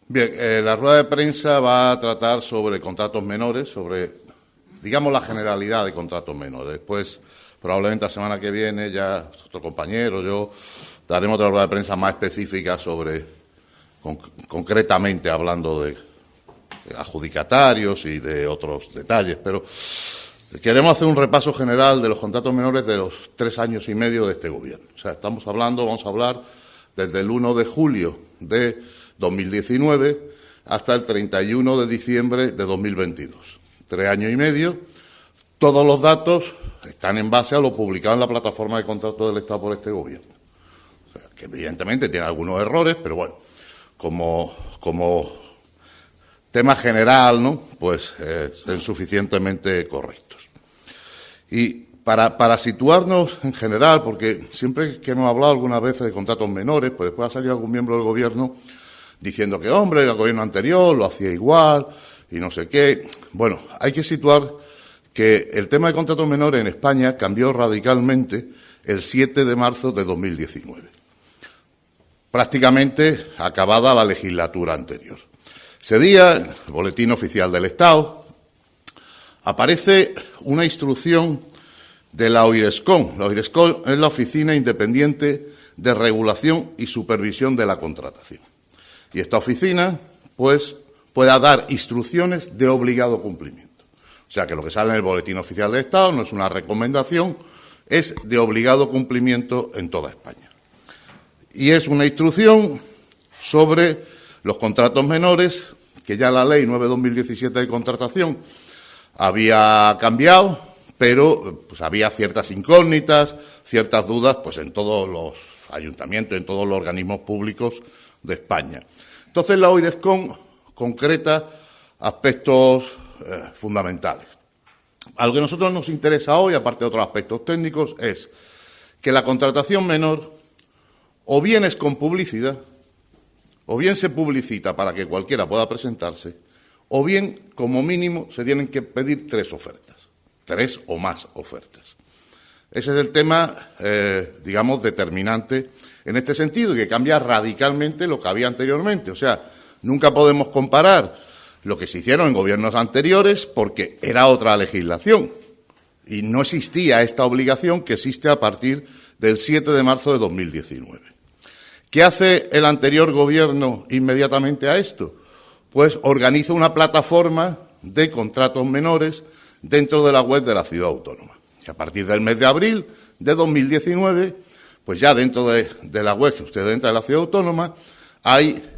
Bien, la rueda de prensa va a tratar sobre contratos menores, sobre, digamos, la generalidad de contratos menores. Después, probablemente la semana que viene, ya otro compañero, yo, daremos otra rueda de prensa más específica sobre, concretamente hablando de adjudicatarios y de otros detalles, pero queremos hacer un repaso general de los contratos menores de los 3 años y medio de este Gobierno. O sea, vamos a hablar desde el 1 de julio de 2019 hasta el 31 de diciembre de 2022. 3 años y medio. Todos los datos están en base a lo publicado en la plataforma de contratos del Estado por este Gobierno. O sea, que evidentemente tiene algunos errores, pero bueno, como tema general, ¿no? Pues son suficientemente correctos. Y para situarnos en general, porque siempre que hemos hablado algunas veces de contratos menores, pues después ha salido algún miembro del Gobierno diciendo que, hombre, el Gobierno anterior lo hacía igual y no sé qué. Bueno, hay que situar que el tema de contratos menores en España cambió radicalmente el 7 de marzo de 2019, prácticamente acabada la legislatura anterior. Ese día, en el Boletín Oficial del Estado, aparece una instrucción de la OIRESCON. La OIRESCON es la Oficina Independiente de Regulación y Supervisión de la Contratación. Y esta oficina, pues, pueda dar instrucciones de obligado cumplimiento. O sea, que lo que sale en el Boletín Oficial del Estado no es una recomendación, es de obligado cumplimiento en toda España. Y es una instrucción sobre los contratos menores, que ya la Ley 9/2017 de contratación había cambiado, pero pues había ciertas incógnitas, ciertas dudas, pues en todos los ayuntamientos, en todos los organismos públicos de España. Entonces la OIRESCON concreta aspectos fundamentales. A lo que a nosotros nos interesa hoy, aparte de otros aspectos técnicos, es que la contratación menor o bien es con publicidad, o bien se publicita para que cualquiera pueda presentarse, o bien, como mínimo, se tienen que pedir 3 ofertas, 3 o más ofertas. Ese es el tema, digamos, determinante en este sentido y que cambia radicalmente lo que había anteriormente. O sea, nunca podemos comparar lo que se hicieron en gobiernos anteriores porque era otra legislación y no existía esta obligación que existe a partir del 7 de marzo de 2019. ¿Qué hace el anterior Gobierno inmediatamente a esto? Pues organiza una plataforma de contratos menores dentro de la web de la ciudad autónoma. Y a partir del mes de abril de 2019, pues ya dentro de la web que usted entra en la ciudad autónoma, hay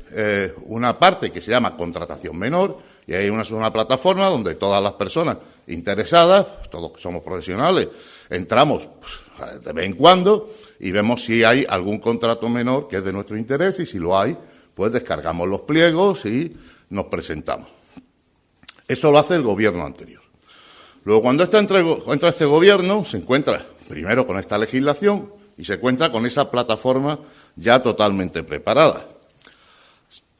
una parte que se llama contratación menor y hay una plataforma donde todas las personas interesadas, todos que somos profesionales, entramos pues, de vez en cuando y vemos si hay algún contrato menor que es de nuestro interés y si lo hay, pues descargamos los pliegos y nos presentamos. Eso lo hace el Gobierno anterior. Luego, cuando entra este Gobierno, se encuentra primero con esta legislación y se encuentra con esa plataforma ya totalmente preparada.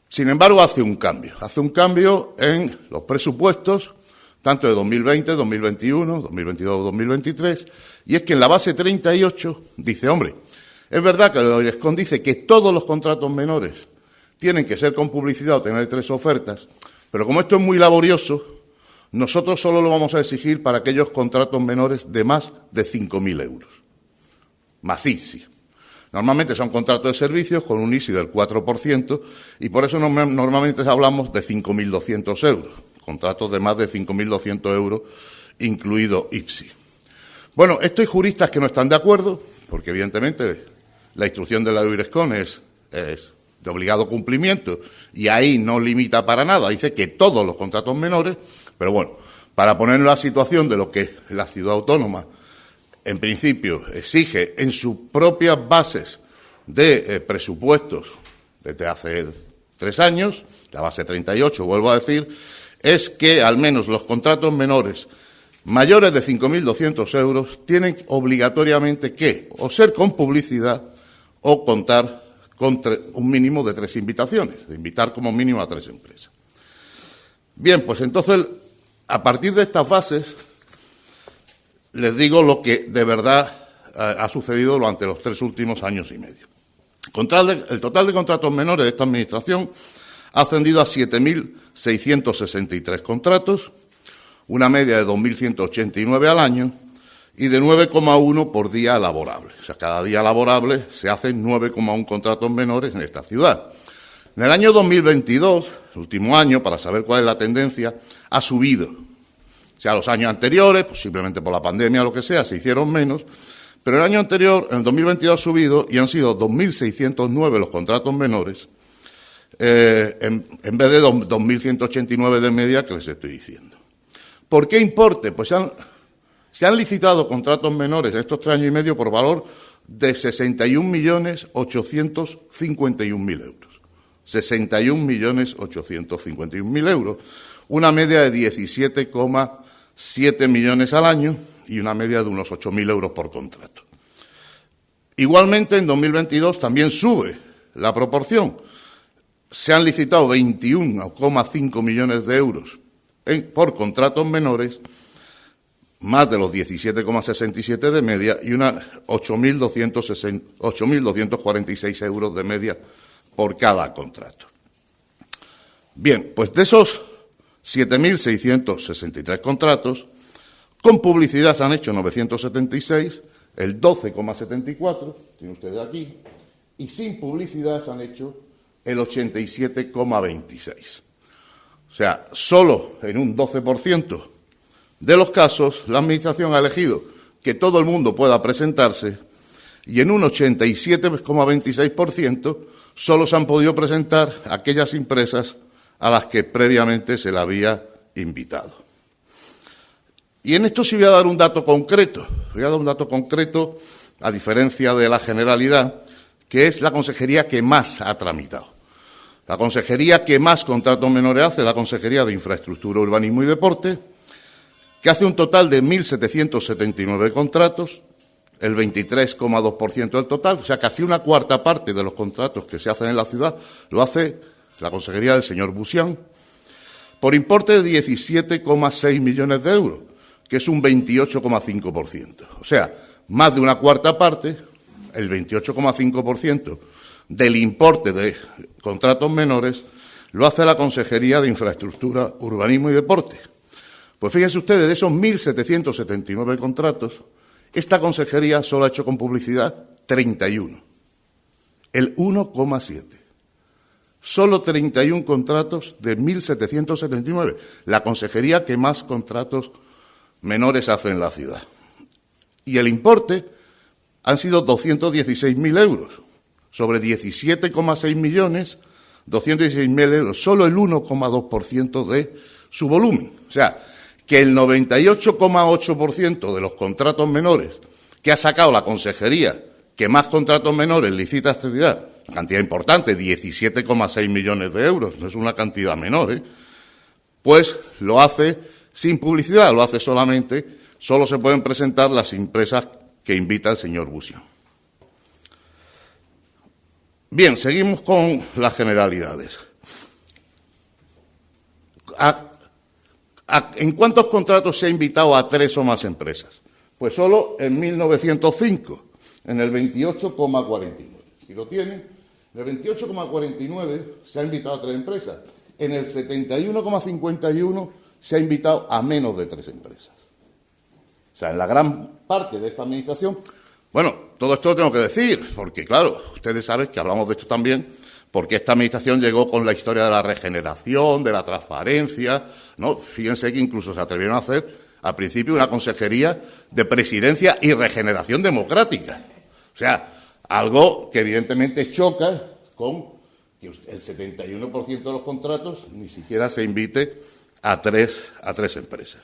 Sin embargo, hace un cambio en los presupuestos, tanto de 2020, 2021, 2022, 2023, y es que en la base 38 dice, hombre, es verdad que el OIRESCON dice que todos los contratos menores tienen que ser con publicidad o tener 3 ofertas, pero como esto es muy laborioso, nosotros solo lo vamos a exigir para aquellos contratos menores de más de 5.000 euros, más ISI. Normalmente son contratos de servicios con un ISI del 4% y por eso normalmente hablamos de 5.200 euros, contratos de más de 5.200 euros, incluido IPSI. Bueno, esto hay juristas que no están de acuerdo, porque evidentemente la instrucción de la OIRESCON es de obligado cumplimiento y ahí no limita para nada, dice que todos los contratos menores, pero bueno, para poner la situación de lo que la ciudad autónoma en principio exige en sus propias bases de presupuestos desde hace 3 años, la base 38, vuelvo a decir, es que al menos los contratos menores mayores de 5.200 euros tienen obligatoriamente que o ser con publicidad o contar con un mínimo de 3 invitaciones, de invitar como mínimo a 3 empresas. Bien, pues entonces, a partir de estas bases, les digo lo que de verdad ha sucedido durante los 3 últimos años y medio. El total de contratos menores de esta Administración ha ascendido a 7.663 contratos, una media de 2.189 al año y de 9,1 por día laborable. O sea, cada día laborable se hacen 9,1 contratos menores en esta ciudad. En el año 2022, el último año, para saber cuál es la tendencia, ha subido. O sea, los años anteriores, pues simplemente por la pandemia o lo que sea, se hicieron menos, pero el año anterior, en el 2022, ha subido y han sido 2.609 los contratos menores, en vez de 2.189 de media que les estoy diciendo. ¿Por qué importe? Pues se han licitado contratos menores en estos 3 años y medio por valor de 61.851.000 euros. 61.851.000 euros. Una media de 17,7 millones al año y una media de unos 8.000 euros por contrato. Igualmente, en 2022 también sube la proporción. Se han licitado 21,5 millones de euros por contratos menores, más de los 17,67 de media y una 8.246 euros de media por cada contrato. Bien, pues de esos 7.663 contratos, con publicidad se han hecho 976, el 12,74, tienen ustedes aquí, y sin publicidad se han hecho el 87,26. O sea, solo en un 12% de los casos la Administración ha elegido que todo el mundo pueda presentarse y en un 87,26% solo se han podido presentar aquellas empresas a las que previamente se le había invitado. Y en esto sí voy a dar un dato concreto. Voy a dar un dato concreto, a diferencia de la generalidad, que es la consejería que más ha tramitado. La consejería que más contratos menores hace es la Consejería de Infraestructura, Urbanismo y Deporte, que hace un total de 1.779 contratos, el 23,2% del total, o sea, casi una cuarta parte de los contratos que se hacen en la ciudad lo hace la consejería del señor Busián, por importe de 17,6 millones de euros, que es un 28,5%. O sea, más de una cuarta parte, el 28,5%, del importe de contratos menores lo hace la Consejería de Infraestructura, Urbanismo y Deporte. Pues fíjense ustedes, de esos 1.779 contratos, esta consejería solo ha hecho con publicidad 31, el 1,7. Solo 31 contratos de 1.779, la consejería que más contratos menores hace en la ciudad. Y el importe han sido 216.000 euros. Sobre 17,6 millones, 216.000 euros, solo el 1,2% de su volumen. O sea, que el 98,8% de los contratos menores que ha sacado la consejería, que más contratos menores licita esta ciudad, cantidad importante, 17,6 millones de euros, no es una cantidad menor, pues lo hace sin publicidad, lo hace solo se pueden presentar las empresas que invita el señor Busián. Bien, seguimos con las generalidades. ¿En cuántos contratos se ha invitado a 3 o más empresas? Pues solo en 1905, en el 28,49. Si lo tienen, en el 28,49 se ha invitado a 3 empresas. En el 71,51 se ha invitado a menos de 3 empresas. O sea, en la gran parte de esta administración. Bueno, todo esto lo tengo que decir, porque claro, ustedes saben que hablamos de esto también, porque esta administración llegó con la historia de la regeneración, de la transparencia, ¿no? Fíjense que incluso se atrevieron a hacer al principio una consejería de presidencia y regeneración democrática. O sea, algo que evidentemente choca con que el 71% de los contratos ni siquiera se invite a tres empresas.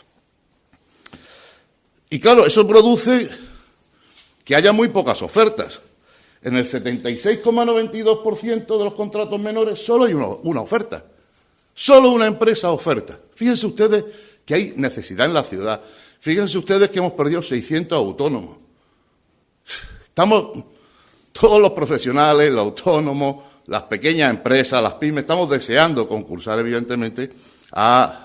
Y claro, eso produce que haya muy pocas ofertas. En el 76,92% de los contratos menores solo hay una oferta. Solo una empresa oferta. Fíjense ustedes que hay necesidad en la ciudad. Fíjense ustedes que hemos perdido 600 autónomos. Estamos, todos los profesionales, los autónomos, las pequeñas empresas, las pymes, estamos deseando concursar, evidentemente, a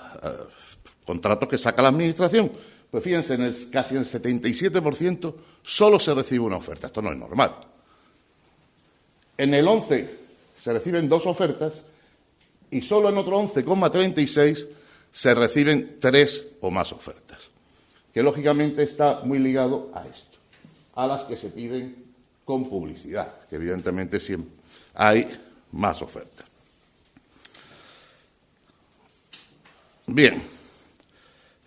contratos que saca la Administración. Pues fíjense, casi en el 77% solo se recibe una oferta. Esto no es normal. En el 11 se reciben 2 ofertas y solo en otro 11,36 se reciben 3 o más ofertas, que lógicamente está muy ligado a esto, a las que se piden con publicidad, que evidentemente siempre hay más ofertas. Bien,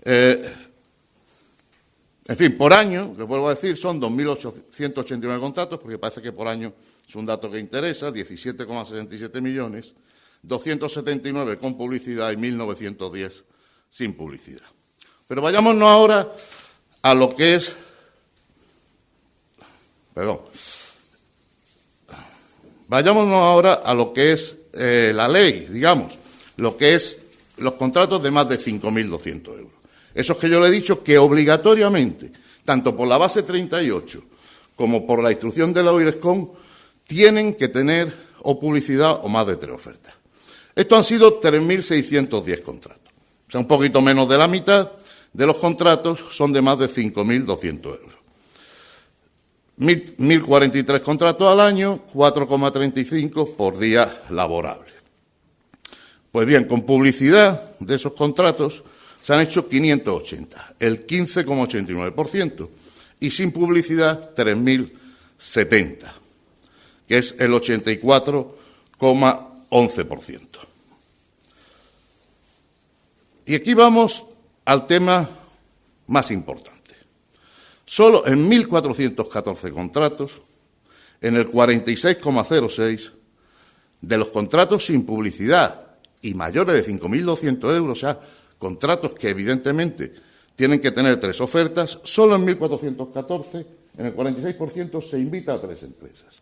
en fin, por año, que vuelvo a decir, son 2.889 contratos, porque parece que por año es un dato que interesa, 17,67 millones, 279 con publicidad y 1.910 sin publicidad. Pero vayámonos ahora a lo que es... Vayámonos ahora a lo que es la ley, digamos, lo que es los contratos de más de 5.200 euros. Esos que yo le he dicho que obligatoriamente, tanto por la base 38 como por la instrucción de la OIRESCON, tienen que tener o publicidad o más de 3 ofertas. Estos han sido 3.610 contratos. O sea, un poquito menos de la mitad de los contratos son de más de 5.200 euros. 1.043 contratos al año, 4,35 por día laborable. Pues bien, con publicidad de esos contratos se han hecho 580, el 15,89%, y sin publicidad 3.070, que es el 84,11%. Y aquí vamos al tema más importante. Solo en 1.414 contratos, en el 46,06% de los contratos sin publicidad y mayores de 5.200 euros, o sea, contratos que evidentemente tienen que tener 3 ofertas, solo en 1.414, en el 46%, se invita a 3 empresas.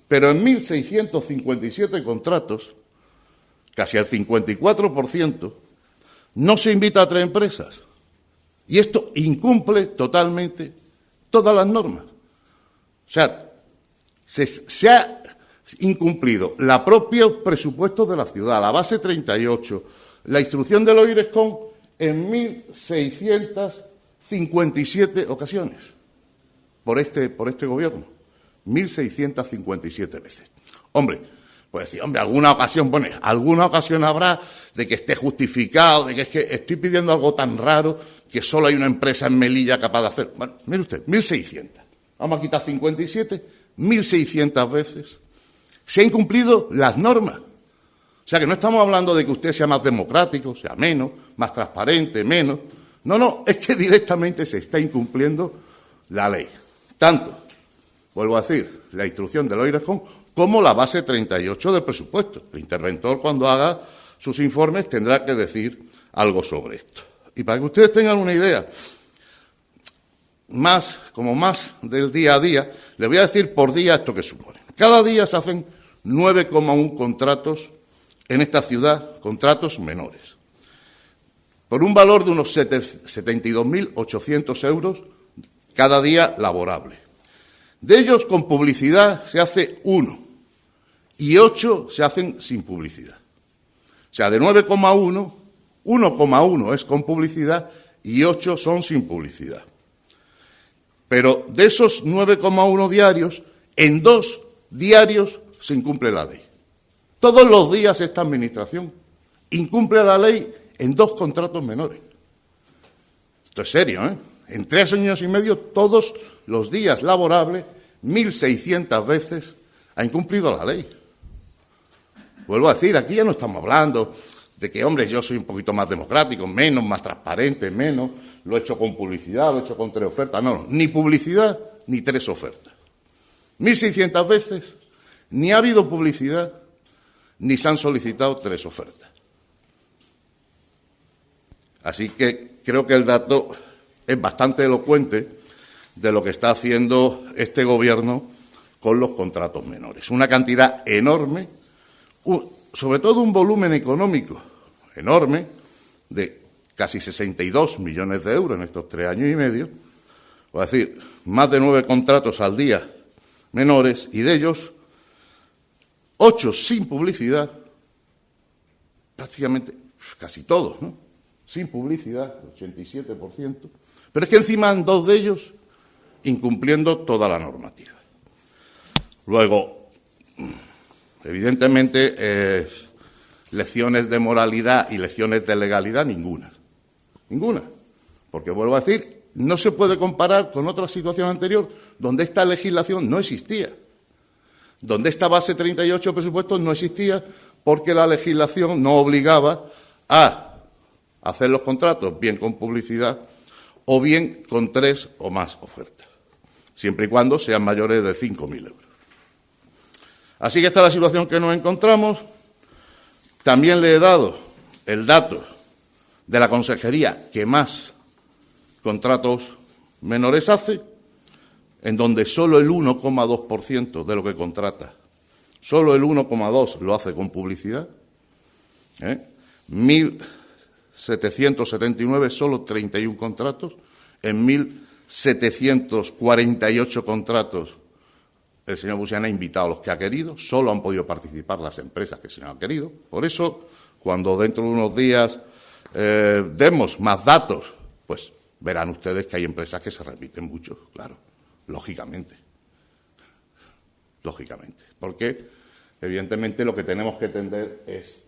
Pero en 1.657 contratos, casi al 54%, no se invita a 3 empresas. Y esto incumple totalmente todas las normas. O sea, se ha incumplido la propia presupuesto de la ciudad, la base 38, la instrucción de la OIRESCON en 1.657 ocasiones por este gobierno. 1.657 veces. Hombre, pues decir, alguna ocasión habrá de que esté justificado, de que es que estoy pidiendo algo tan raro que solo hay una empresa en Melilla capaz de hacer. Bueno, mire usted, 1.600. Vamos a quitar 57, 1.600 veces. Se han incumplido las normas. O sea, que no estamos hablando de que usted sea más democrático, sea menos, más transparente, menos. No, es que directamente se está incumpliendo la ley. Tanto, vuelvo a decir, la instrucción de la OIRESCON como la base 38 del presupuesto. El interventor, cuando haga sus informes, tendrá que decir algo sobre esto. Y para que ustedes tengan una idea más del día a día, les voy a decir por día esto que supone. Cada día se hacen 9,1 contratos en esta ciudad, contratos menores, por un valor de unos 72.800 euros cada día laborable. De ellos, con publicidad, se hace 1 y 8 se hacen sin publicidad. O sea, de 9,1, 1,1 es con publicidad y 8 son sin publicidad. Pero de esos 9,1 diarios, en 2 diarios se incumple la ley. Todos los días esta Administración incumple la ley en 2 contratos menores. Esto es serio, ¿eh? En 3 años y medio, todos los días laborables, 1.600 veces ha incumplido la ley. Vuelvo a decir, aquí ya no estamos hablando de que, hombre, yo soy un poquito más democrático, menos, más transparente, menos, lo he hecho con publicidad, lo he hecho con 3 ofertas. No, ni publicidad ni 3 ofertas. 1.600 veces, ni ha habido publicidad, ni se han solicitado 3 ofertas. Así que creo que el dato es bastante elocuente de lo que está haciendo este Gobierno con los contratos menores. Una cantidad enorme, sobre todo un volumen económico enorme, de casi 62 millones de euros en estos 3 años y medio, es decir, más de 9 contratos al día menores, y de ellos 8 sin publicidad, prácticamente casi todos, ¿no? Sin publicidad, el 87%, pero es que encima han 2 de ellos incumpliendo toda la normativa. Luego, evidentemente, lecciones de moralidad y lecciones de legalidad, ninguna. Ninguna. Porque, vuelvo a decir, no se puede comparar con otra situación anterior donde esta legislación no existía. Donde esta base 38 de presupuestos no existía porque la legislación no obligaba a hacer los contratos bien con publicidad o bien con 3 o más ofertas, siempre y cuando sean mayores de 5.000 euros. Así que esta es la situación que nos encontramos. También le he dado el dato de la consejería que más contratos menores hace, en donde solo el 1,2% de lo que contrata, solo el 1,2% lo hace con publicidad. 1.779, solo 31 contratos. En 1.748 contratos el señor Busiana ha invitado a los que ha querido, solo han podido participar las empresas que el señor ha querido. Por eso, cuando dentro de unos días demos más datos, pues verán ustedes que hay empresas que se repiten mucho, claro, lógicamente. Lógicamente. Porque, evidentemente, lo que tenemos que tender es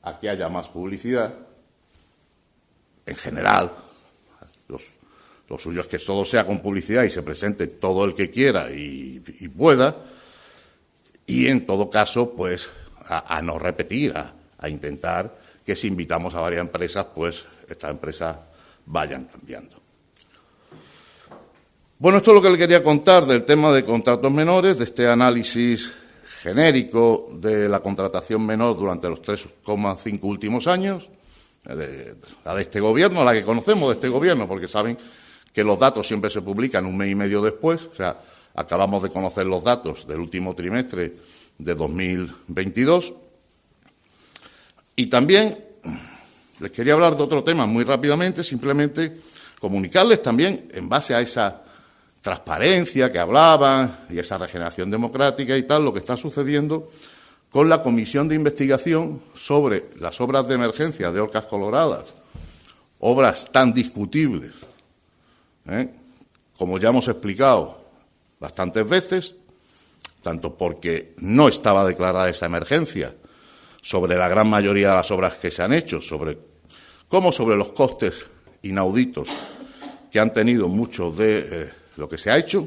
a que haya más publicidad. En general, lo suyo es que todo sea con publicidad y se presente todo el que quiera y pueda. Y, en todo caso, pues, a no repetir, a intentar que si invitamos a varias empresas, pues, estas empresas vayan cambiando. Bueno, esto es lo que le quería contar del tema de contratos menores, de este análisis genérico de la contratación menor durante los 3,5 últimos años, la de este Gobierno, la que conocemos de este Gobierno, porque saben que los datos siempre se publican un mes y medio después. O sea, acabamos de conocer los datos del último trimestre de 2022. Y también les quería hablar de otro tema muy rápidamente, simplemente comunicarles también, en base a esa transparencia que hablaban y esa regeneración democrática y tal, lo que está sucediendo con la comisión de investigación sobre las obras de emergencia de Orcas Coloradas, obras tan discutibles, como ya hemos explicado bastantes veces, tanto porque no estaba declarada esa emergencia sobre la gran mayoría de las obras que se han hecho, como sobre los costes inauditos que han tenido muchos de lo que se ha hecho.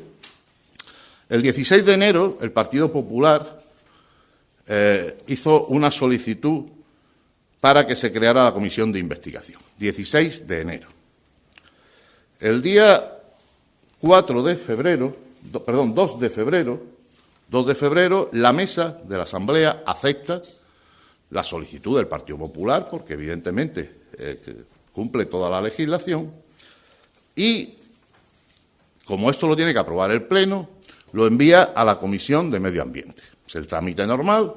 El 16 de enero, el Partido Popular hizo una solicitud para que se creara la comisión de investigación. 16 de enero. El día 2 de febrero, la mesa de la Asamblea acepta la solicitud del Partido Popular, porque evidentemente cumple toda la legislación, y como esto lo tiene que aprobar el Pleno, lo envía a la Comisión de Medio Ambiente. Es el trámite normal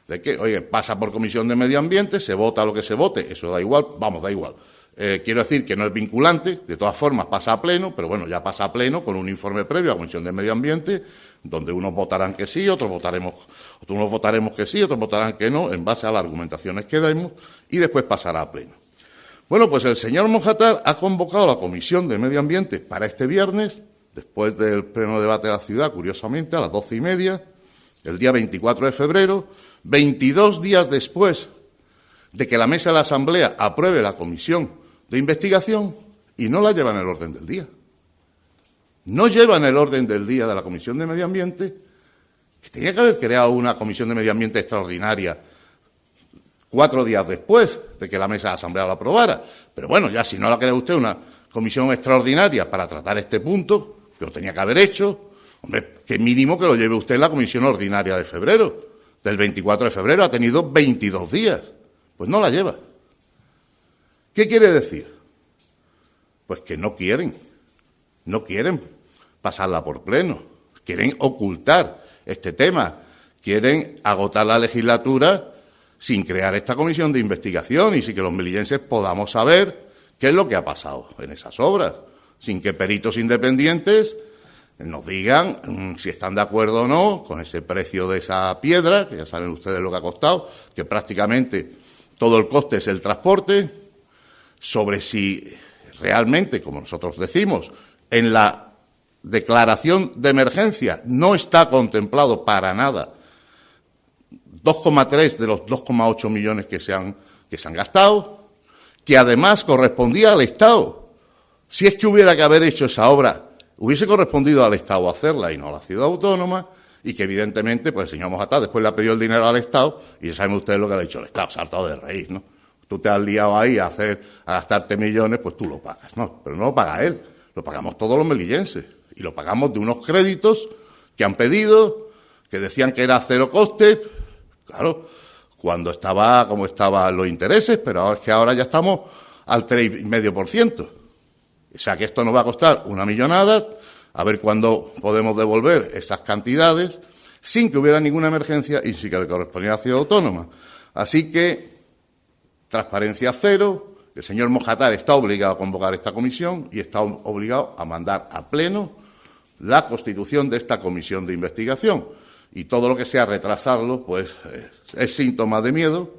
de que, oye, pasa por Comisión de Medio Ambiente, se vota lo que se vote, eso da igual, da igual. Quiero decir que no es vinculante, de todas formas pasa a Pleno, pero bueno, ya pasa a Pleno con un informe previo a la Comisión de Medio Ambiente, donde unos votarán que sí, otros votaremos que sí, otros votarán que no, en base a las argumentaciones que demos, y después pasará a Pleno. Bueno, pues el señor Mojatar ha convocado a la Comisión de Medio Ambiente para este viernes, después del pleno debate de la ciudad, curiosamente, a las 12:30, el día 24 de febrero, 22 días después de que la mesa de la Asamblea apruebe la comisión de investigación, y no la llevan en el orden del día. No llevan el orden del día de la Comisión de Medio Ambiente, que tenía que haber creado una Comisión de Medio Ambiente extraordinaria 4 días después de que la mesa de la Asamblea lo aprobara. Pero bueno, ya si no la crea usted una comisión extraordinaria para tratar este punto, que lo tenía que haber hecho, hombre, que mínimo que lo lleve usted en la comisión ordinaria de febrero, del 24 de febrero, ha tenido 22 días. Pues no la lleva. ¿Qué quiere decir? Pues que no quieren pasarla por pleno, quieren ocultar este tema, quieren agotar la legislatura sin crear esta comisión de investigación y sin que los melillenses podamos saber qué es lo que ha pasado en esas obras, sin que peritos independientes nos digan si están de acuerdo o no con ese precio de esa piedra, que ya saben ustedes lo que ha costado, que prácticamente todo el coste es el transporte, sobre si realmente, como nosotros decimos, en la declaración de emergencia no está contemplado para nada 2,3 de los 2,8 millones que se han gastado, que además correspondía al Estado. Si es que hubiera que haber hecho esa obra, hubiese correspondido al Estado hacerla y no a la ciudad autónoma, y que evidentemente, pues el señor Mojatar después le ha pedido el dinero al Estado, y ya saben ustedes lo que le ha dicho el Estado, se ha hartado de reír, ¿no? Tú te has liado ahí a gastarte millones, pues tú lo pagas, ¿no? Pero no lo paga él, lo pagamos todos los melillenses, y lo pagamos de unos créditos que han pedido, que decían que era cero coste, claro, cuando estaba como estaban los intereses, pero ahora es que ahora ya estamos al 3,5%. O sea que esto nos va a costar una millonada, a ver cuándo podemos devolver esas cantidades sin que hubiera ninguna emergencia y sin que le correspondiera a la ciudad autónoma. Así que, transparencia cero, el señor Mojatar está obligado a convocar esta comisión y está obligado a mandar a pleno la constitución de esta comisión de investigación. Y todo lo que sea retrasarlo, pues es síntoma de miedo,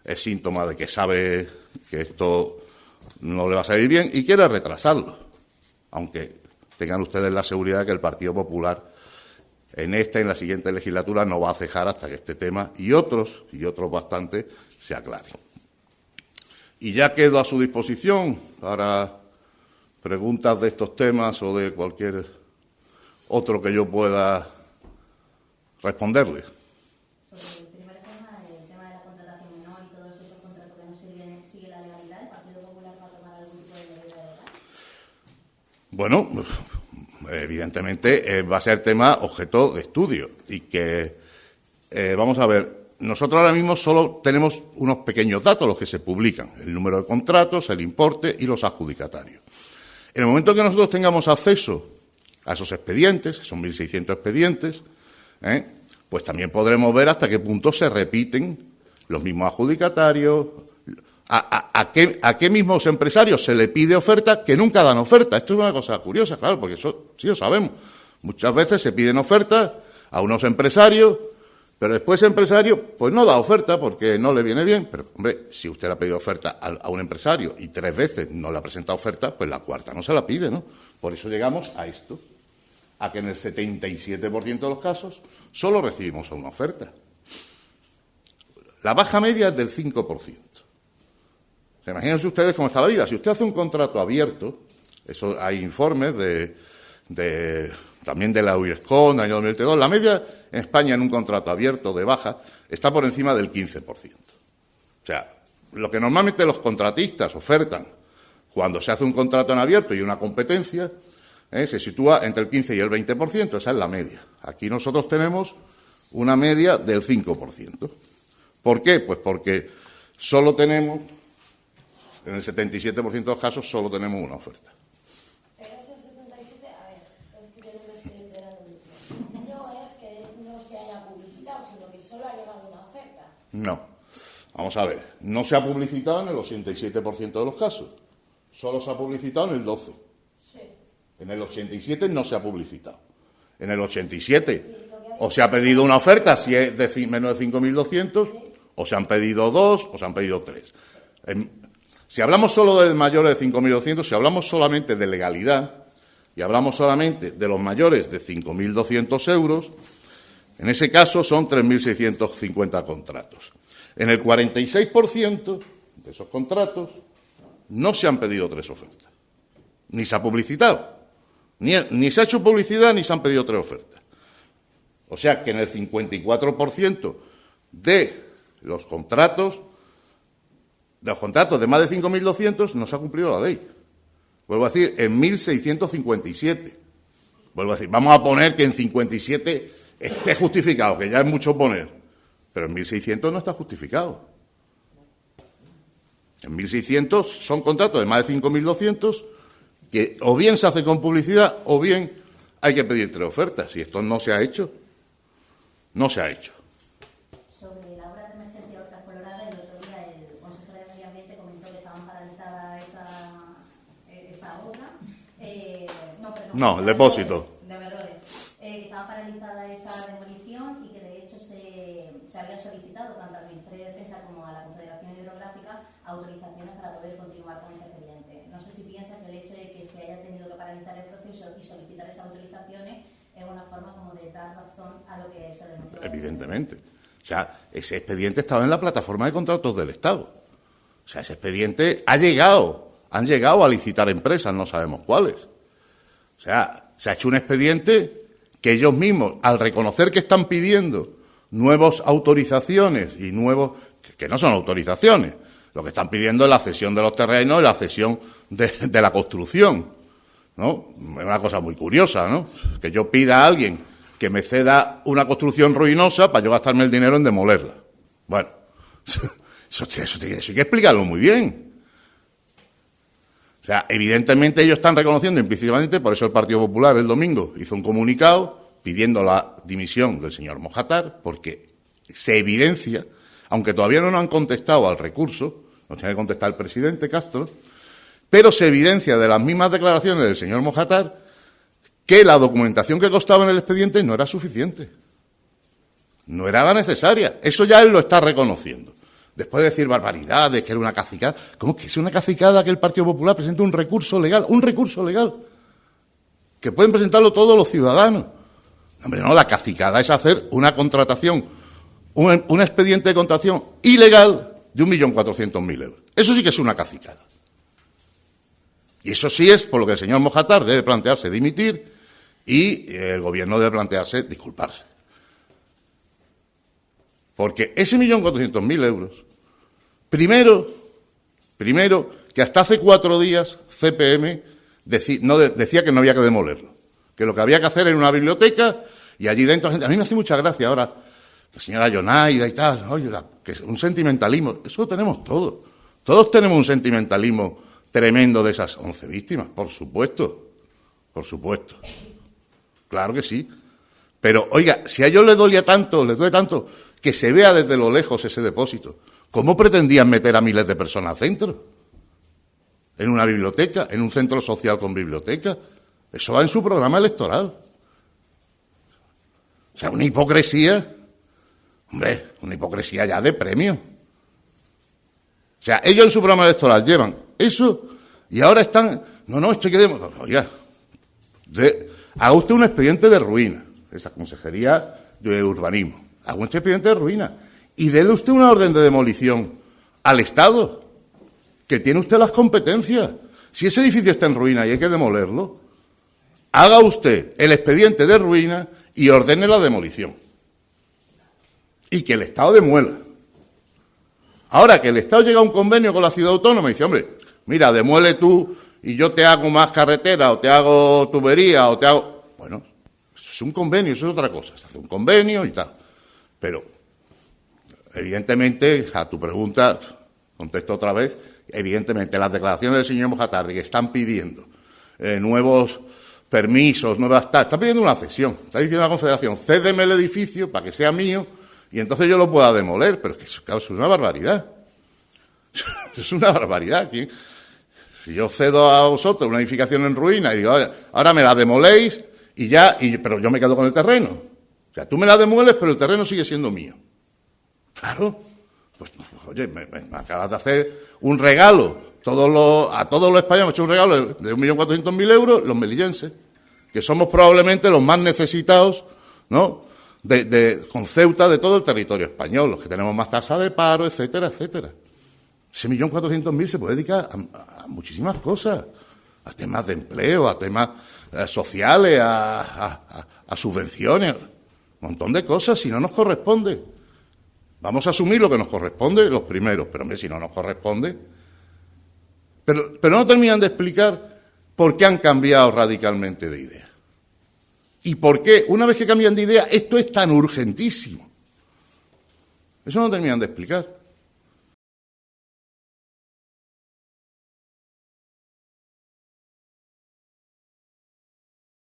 es síntoma de que sabe que esto no le va a salir bien y quiere retrasarlo. Aunque tengan ustedes la seguridad de que el Partido Popular en esta y en la siguiente legislatura no va a cejar hasta que este tema y otros bastante se aclaren. Y ya quedo a su disposición para preguntas de estos temas o de cualquier otro que yo pueda responderles. Sobre el primer tema, el tema de la contratación menor y todos esos contratos que no sigue la legalidad, ¿el Partido Popular va a tomar algún tipo de medida legal? Bueno, evidentemente va a ser tema objeto de estudio y que, vamos a ver, nosotros ahora mismo solo tenemos unos pequeños datos, los que se publican, el número de contratos, el importe y los adjudicatarios. En el momento que nosotros tengamos acceso a esos expedientes, son 1.600 expedientes, pues también podremos ver hasta qué punto se repiten los mismos adjudicatarios, a qué mismos empresarios se le pide oferta que nunca dan oferta. Esto es una cosa curiosa, claro, porque eso sí lo sabemos. Muchas veces se piden ofertas a unos empresarios, pero después ese empresario pues no da oferta porque no le viene bien. Pero, hombre, si usted le ha pedido oferta a un empresario y 3 veces no le ha presentado oferta, pues la cuarta no se la pide, ¿no? Por eso llegamos a esto, a que en el 77% de los casos solo recibimos una oferta. La baja media es del 5%. Imagínense ustedes cómo está la vida. Si usted hace un contrato abierto, eso hay informes también de la UIRESCON, del año 2022, la media en España en un contrato abierto de baja está por encima del 15%. O sea, lo que normalmente los contratistas ofertan cuando se hace un contrato en abierto y una competencia, se sitúa entre el 15 y el 20%, esa es la media. Aquí nosotros tenemos una media del 5%. ¿Por qué? Pues porque solo tenemos, en el 77% de los casos, solo tenemos una oferta. Pero ese 77, a ver, es que yo no lo estoy enterando mucho. No es que no se haya publicitado, sino que solo ha llegado una oferta. No. Vamos a ver, no se ha publicitado en el 87% de los casos. Solo se ha publicitado en el 12%. Sí. En el 87 no se ha publicitado. En el 87 o se ha pedido una oferta si es menos de 5.200, o se han pedido 2 o se han pedido 3. Si hablamos solo de mayores de 5.200, si hablamos solamente de legalidad y hablamos solamente de los mayores de 5.200 euros, en ese caso son 3.650 contratos. En el 46% de esos contratos no se han pedido 3 ofertas, ni se ha publicitado, ni se ha hecho publicidad ni se han pedido 3 ofertas. O sea que en el 54% de los contratos de más de 5.200 no se ha cumplido la ley. Vuelvo a decir, en 1.657. Vuelvo a decir, vamos a poner que en 57 esté justificado, que ya es mucho poner, pero en 1.600 no está justificado. En 1.600 son contratos de más de 5.200 que o bien se hace con publicidad o bien hay que pedir 3 ofertas. Y esto no se ha hecho. No se ha hecho. Sobre la obra de emergencia Hortas Coloradas, el otro día el consejero de Medio Ambiente comentó que estaban paralizadas esa obra. No, el depósito. De Berroes. Que estaba paralizada esa demolición y que de hecho se había solicitado tanto al Ministerio de Defensa como a la Confederación Hidrográfica autorizaciones para poder continuar con ese expediente. No sé si piensa que el hecho de que se haya tenido que paralizar el proceso y solicitar esas autorizaciones es una forma como de dar razón a lo que se denunció. Evidentemente. O sea, ese expediente estaba en la plataforma de contratos del Estado. O sea, ese expediente han llegado a licitar empresas, no sabemos cuáles. O sea, se ha hecho un expediente que ellos mismos, al reconocer que están pidiendo nuevas autorizaciones y nuevos, que no son autorizaciones, lo que están pidiendo es la cesión de los terrenos y la cesión de la construcción, ¿no? Es una cosa muy curiosa, ¿no? Que yo pida a alguien que me ceda una construcción ruinosa para yo gastarme el dinero en demolerla. Bueno, eso hay que explicarlo muy bien. O sea, evidentemente ellos están reconociendo implícitamente, por eso el Partido Popular el domingo hizo un comunicado pidiendo la dimisión del señor Mojátar, porque se evidencia, aunque todavía no nos han contestado al recurso, nos tiene que contestar el presidente Castro, pero se evidencia de las mismas declaraciones del señor Mojátar que la documentación que constaba en el expediente no era suficiente, no era la necesaria. Eso ya él lo está reconociendo. Después de decir barbaridades, que era una cacicada. ¿Cómo que es una cacicada que el Partido Popular presente un recurso legal? Un recurso legal. Que pueden presentarlo todos los ciudadanos. Hombre, no, la cacicada es hacer una contratación, un expediente de contratación ilegal de 1.400.000 euros. Eso sí que es una cacicada. Y eso sí es por lo que el señor Mojátar debe plantearse dimitir y el Gobierno debe plantearse disculparse. Porque ese 1.400.000 euros, primero, que hasta hace 4 días CPM decía que no había que demolerlo, que lo que había que hacer era una biblioteca y allí dentro la gente. A mí me hace mucha gracia ahora la señora Yonaida y tal, oye, que es un sentimentalismo, eso lo tenemos todos. Todos tenemos un sentimentalismo tremendo de esas 11 víctimas, por supuesto, claro que sí. Pero, oiga, si a ellos les duele tanto que se vea desde lo lejos ese depósito, ¿cómo pretendían meter a miles de personas dentro? ¿En una biblioteca? ¿En un centro social con biblioteca? Eso va en su programa electoral. O sea, una hipocresía, hombre, una hipocresía ya de premio. O sea, ellos en su programa electoral llevan eso y ahora están, esto hay que demoler. Oiga, haga usted un expediente de ruina, esa Consejería de Urbanismo. Haga un expediente de ruina y déle usted una orden de demolición al Estado, que tiene usted las competencias. Si ese edificio está en ruina y hay que demolerlo, haga usted el expediente de ruina y ordene la demolición. Y que el Estado demuela. Ahora que el Estado llega a un convenio con la ciudad autónoma y dice, hombre, mira, demuele tú y yo te hago más carretera o te hago tubería o te hago... Bueno, eso es un convenio, eso es otra cosa. Se hace un convenio y tal. Pero, evidentemente, a tu pregunta, contesto otra vez, evidentemente las declaraciones del señor Mojátar que están pidiendo nuevos permisos, está pidiendo una cesión. Está diciendo a la Confederación, cédeme el edificio para que sea mío y entonces yo lo pueda demoler. Pero es que eso, claro, es una barbaridad. Es una barbaridad. Si yo cedo a vosotros una edificación en ruina y digo, ahora me la demoléis pero yo me quedo con el terreno. O sea, tú me la demueles, pero el terreno sigue siendo mío. Claro. Pues, oye, me acabas de hacer un regalo. A todos los españoles me he hecho un regalo de 1.400.000 euros, los melillenses, que somos probablemente los más necesitados, ¿no?, con Ceuta de todo el territorio español, los que tenemos más tasa de paro, etcétera, etcétera. Ese 1.400.000 se puede dedicar a muchísimas cosas, a temas de empleo, a temas sociales, a subvenciones, un montón de cosas, si no nos corresponde. Vamos a asumir lo que nos corresponde los primeros, pero hombre, si no nos corresponde. Pero no terminan de explicar por qué han cambiado radicalmente de idea. Y por qué, una vez que cambian de idea, esto es tan urgentísimo. Eso no terminan de explicar.